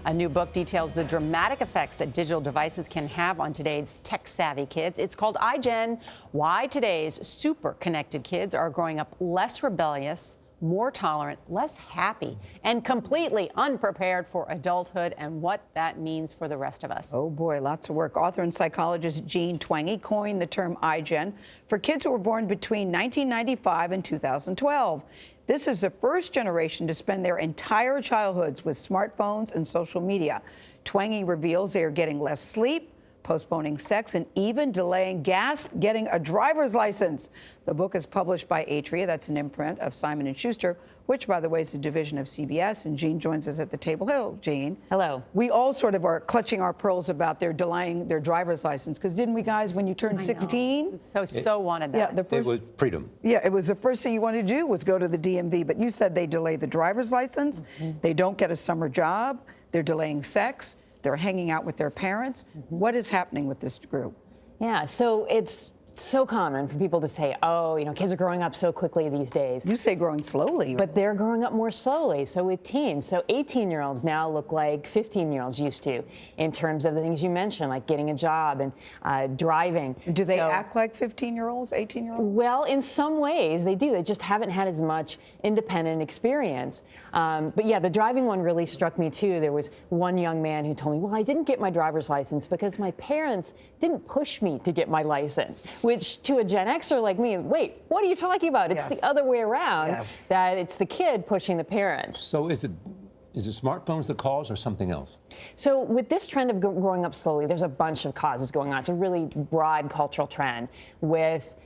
A new book details the dramatic effects that digital devices can have on today's tech-savvy kids. It's called iGen, Why Today's Super Connected Kids Are Growing Up Less Rebellious, More Tolerant, Less Happy, and completely unprepared for adulthood, and what that means for the rest of us. Oh boy, lots of work. Author and psychologist Jean Twenge coined the term iGen for kids who were born between 1995 and 2012. This is the first generation to spend their entire childhoods with smartphones and social media. Twenge reveals they are getting less sleep, postponing sex, and even delaying getting a driver's license. The book is published by Atria, that's an imprint of Simon & Schuster, which, by the way, is a division of CBS, and Jean joins us at the table. Hello, Jean. Hello. We all sort of are clutching our pearls about their delaying their driver's license, because didn't we, guys, when you turned 16? So wanted that. Yeah, it was freedom. Yeah, it was the first thing you wanted to do was go to the DMV, but you said they delay the driver's license, they don't get a summer job, they're delaying sex, they're hanging out with their parents. What is happening with this group? Yeah, so it's so common for people to say, oh, you know, kids are growing up so quickly these days. You say growing slowly. But they're growing up more slowly. So with teens, so 18-year-olds now look like 15-year-olds used to in terms of the things you mentioned, like getting a job and driving. Do they act like 15-year-olds, 18-year-olds? Well, in some ways they do. They just haven't had as much independent experience. But yeah, the driving one really struck me too. There was one young man who told me, well, I didn't get my driver's license because my parents didn't push me to get my license. Which to a Gen Xer like me, wait, what are you talking about? It's the other way around, that it's the kid pushing the parent. So is it smartphones the cause or something else? So with this trend of growing up slowly, there's a bunch of causes going on. It's a really broad cultural trend with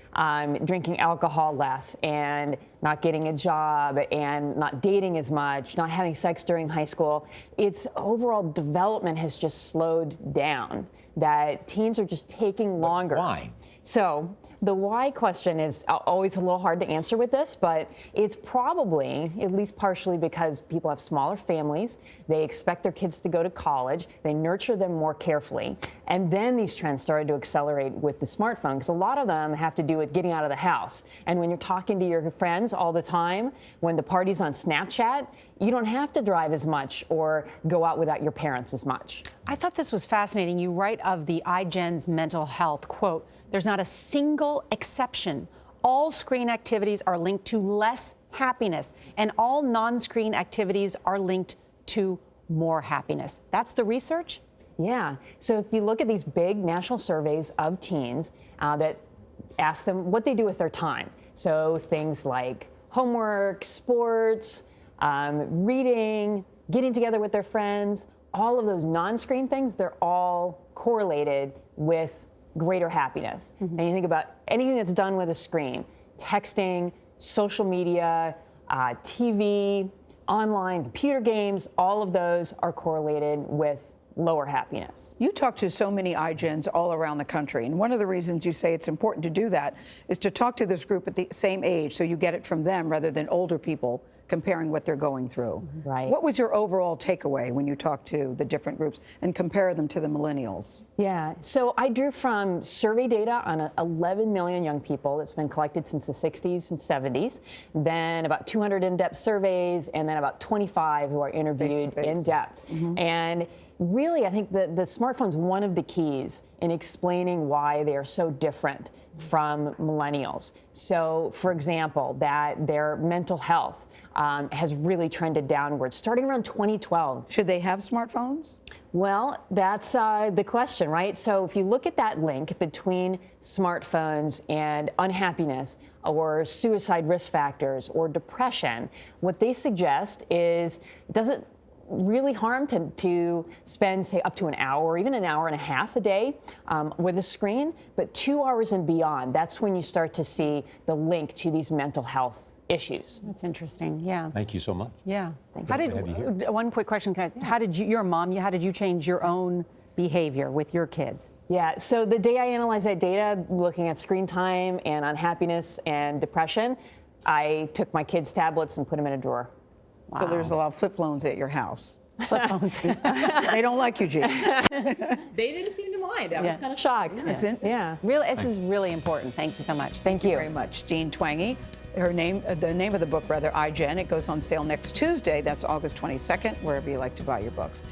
drinking alcohol less and not getting a job and not dating as much, not having sex during high school. Its overall development has just slowed down, that teens are just taking longer. But why? So the why question is always a little hard to answer with this, but it's probably, at least partially, because people have smaller families, they expect their kids to go to college, they nurture them more carefully, and then these trends started to accelerate with the smartphone, because a lot of them have to do with getting out of the house. And when you're talking to your friends all the time, when the party's on Snapchat, you don't have to drive as much or go out without your parents as much. I thought this was fascinating. You write of the iGen's mental health, quote, there's not a single exception. All screen activities are linked to less happiness, and all non-screen activities are linked to more happiness. That's the research? Yeah. So if you look at these big national surveys of teens that ask them what they do with their time, so things like homework, sports, reading, getting together with their friends, all of those non-screen things, they're all correlated with greater happiness. And you think about anything that's done with a screen, texting, social media, TV, online, computer games, all of those are correlated with lower happiness. You talk to so many iGens all around the country, and one of the reasons you say it's important to do that is to talk to this group at the same age, so you get it from them rather than older people comparing what they're going through. Right. What was your overall takeaway when you talk to the different groups and compare them to the millennials? Yeah, so I drew from survey data on 11 million young people that's been collected since the 60s and 70s, then about 200 in-depth surveys, and then about 25 who are interviewed in depth. And really, I think the smartphone's one of the keys in explaining why they are so different from millennials. So, for example, that their mental health has really trended downward, starting around 2012. Should they have smartphones? Well, that's the question, right? So if you look at that link between smartphones and unhappiness or suicide risk factors or depression, what they suggest is it doesn't really harm to spend, say, up to an hour or even an hour and a half a day with a screen, but 2 hours and beyond, that's when you start to see the link to these mental health issues. That's interesting, yeah. Thank you so much. Yeah. How did one quick question, how did you, you're a mom, how did you change your own behavior with your kids? Yeah, so the day I analyzed that data, looking at screen time and unhappiness and depression, I took my kids' tablets and put them in a drawer. Wow. So there's a lot of flip phones at your house. Flip phones. They don't like you, Jean. They didn't seem to mind. I was kind of shocked. Yeah. Really, this is really important. Thank you so much. Thank you very much. Jean Twenge. The name of the book, iGen. It goes on sale next Tuesday. That's August 22nd, wherever you like to buy your books.